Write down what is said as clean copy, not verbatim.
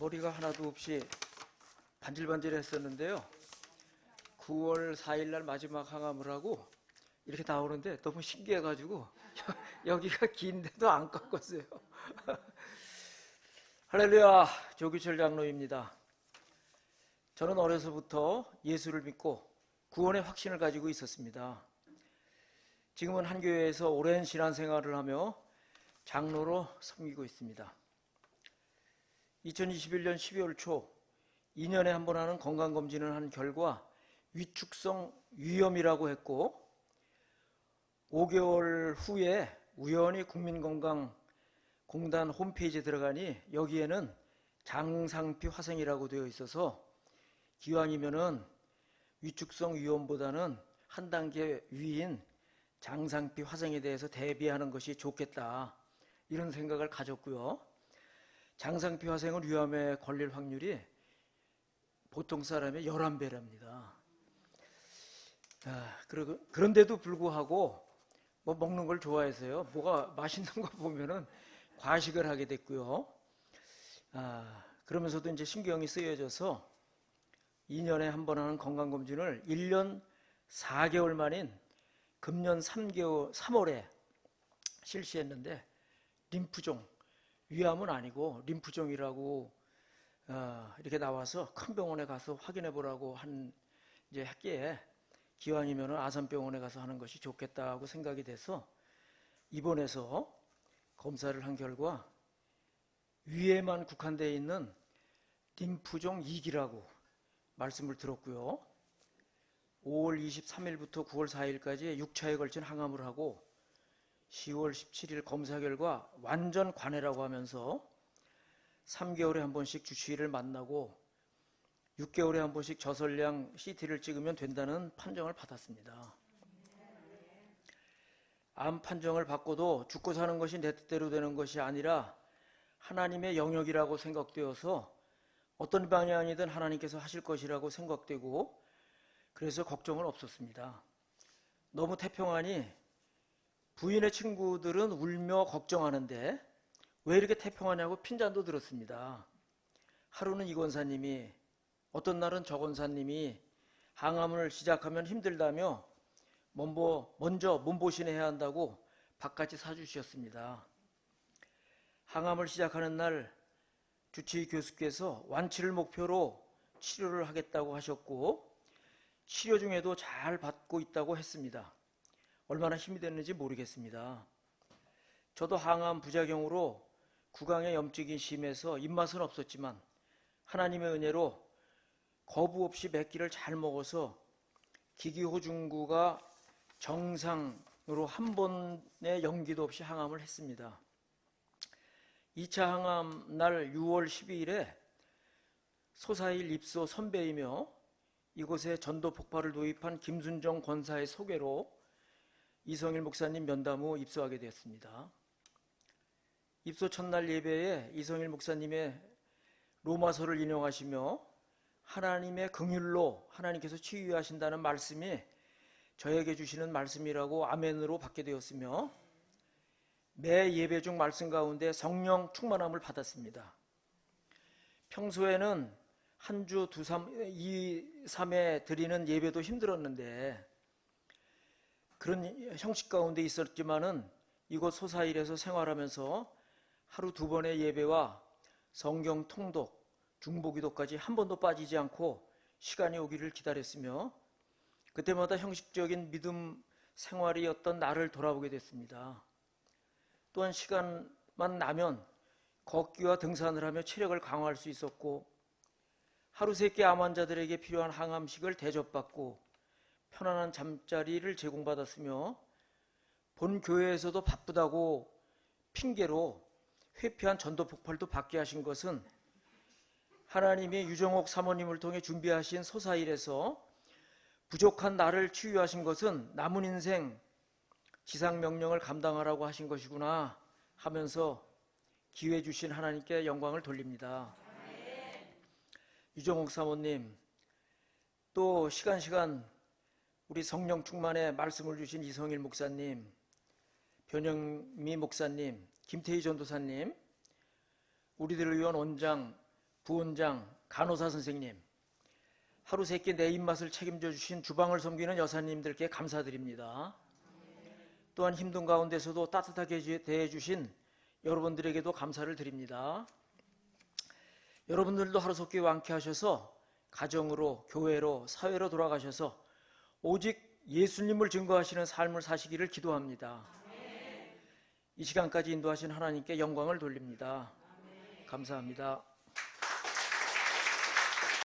머리가 하나도 없이 반질반질했었는데요. 9월 4일 날 마지막 항암을 하고 이렇게 나오는데 너무 신기해가지고 여기가 긴데도 안 꺾었어요. 할렐루야, 조규철 장로입니다. 저는 어려서부터 예수를 믿고 구원의 확신을 가지고 있었습니다. 지금은 한 교회에서 오랜 신앙생활을 하며 장로로 섬기고 있습니다. 2021년 12월 초 2년에 한 번 하는 건강검진을 한 결과 위축성 위염이라고 했고, 5개월 후에 우연히 국민건강공단 홈페이지에 들어가니 여기에는 장상피 화생이라고 되어 있어서 기왕이면은 위축성 위염보다는 한 단계 위인 장상피 화생에 대해서 대비하는 것이 좋겠다, 이런 생각을 가졌고요. 장상피 화생은 위암에 걸릴 확률이 보통 사람의 11배랍니다. 그런데도 불구하고 먹는 걸 좋아해서요. 뭐가 맛있는 거 보면은 과식을 하게 됐고요. 그러면서도 이제 신경이 쓰여져서 2년에 한 번 하는 건강검진을 1년 4개월 만인 금년 3월에 실시했는데 림프종, 위암은 아니고 림프종이라고 이렇게 나와서 큰 병원에 가서 확인해 보라고 했기에 기왕이면 아산병원에 가서 하는 것이 좋겠다고 생각이 돼서 입원해서 검사를 한 결과 위에만 국한되어 있는 림프종 2기라고 말씀을 들었고요. 5월 23일부터 9월 4일까지 6차에 걸친 항암을 하고 10월 17일 검사 결과 완전 관해라고 하면서 3개월에 한 번씩 주치의를 만나고 6개월에 한 번씩 저설량 CT를 찍으면 된다는 판정을 받았습니다. 암 판정을 받고도 죽고 사는 것이 내 뜻대로 되는 것이 아니라 하나님의 영역이라고 생각되어서 어떤 방향이든 하나님께서 하실 것이라고 생각되고, 그래서 걱정은 없었습니다. 너무 태평하니 부인의 친구들은 울며 걱정하는데 왜 이렇게 태평하냐고 핀잔도 들었습니다. 하루는 이 권사님이, 어떤 날은 저 권사님이 항암을 시작하면 힘들다며 먼저 몸보신해야 한다고 밥까지 사주셨습니다. 항암을 시작하는 날 주치의 교수께서 완치를 목표로 치료를 하겠다고 하셨고, 치료 중에도 잘 받고 있다고 했습니다. 얼마나 힘이 됐는지 모르겠습니다. 저도 항암 부작용으로 구강의 염증이 심해서 입맛은 없었지만 하나님의 은혜로 거부 없이 몇 끼를 잘 먹어서 기기호중구가 정상으로 한 번의 연기도 없이 항암을 했습니다. 2차 항암 날 6월 12일에 소사일 입소 선배이며 이곳에 전도 폭발을 도입한 김순정 권사의 소개로 이성일 목사님 면담 후 입소하게 되었습니다. 입소 첫날 예배에 이성일 목사님의 로마서를 인용하시며 하나님의 긍휼로 하나님께서 치유하신다는 말씀이 저에게 주시는 말씀이라고 아멘으로 받게 되었으며, 매 예배 중 말씀 가운데 성령 충만함을 받았습니다. 평소에는 한 주 2, 3회 드리는 예배도 힘들었는데 그런 형식 가운데 있었지만은 이곳 소사일에서 생활하면서 하루 2번의 예배와 성경 통독, 중보기도까지 한 번도 빠지지 않고 시간이 오기를 기다렸으며, 그때마다 형식적인 믿음 생활이었던 나를 돌아보게 됐습니다. 또한 시간만 나면 걷기와 등산을 하며 체력을 강화할 수 있었고, 하루 3끼 암 환자들에게 필요한 항암식을 대접받고 편안한 잠자리를 제공받았으며, 본 교회에서도 바쁘다고 핑계로 회피한 전도 폭발도 받게 하신 것은 하나님이 유정옥 사모님을 통해 준비하신 소사일에서 부족한 나를 치유하신 것은 남은 인생 지상명령을 감당하라고 하신 것이구나 하면서 기회 주신 하나님께 영광을 돌립니다. 유정옥 사모님, 또 시간 우리 성령 충만의 말씀을 주신 이성일 목사님, 변영미 목사님, 김태희 전도사님, 우리들을 위한 원장 부원장, 간호사 선생님, 하루 세끼 내 입맛을 책임져 주신 주방을 섬기는 여사님들께 감사드립니다. 또한 힘든 가운데서도 따뜻하게 대해주신 여러분들에게도 감사를 드립니다. 여러분들도 하루속히 완쾌하셔서 가정으로, 교회로, 사회로 돌아가셔서 오직 예수님을 증거하시는 삶을 사시기를 기도합니다. 이 시간까지 인도하신 하나님께 영광을 돌립니다. 감사합니다.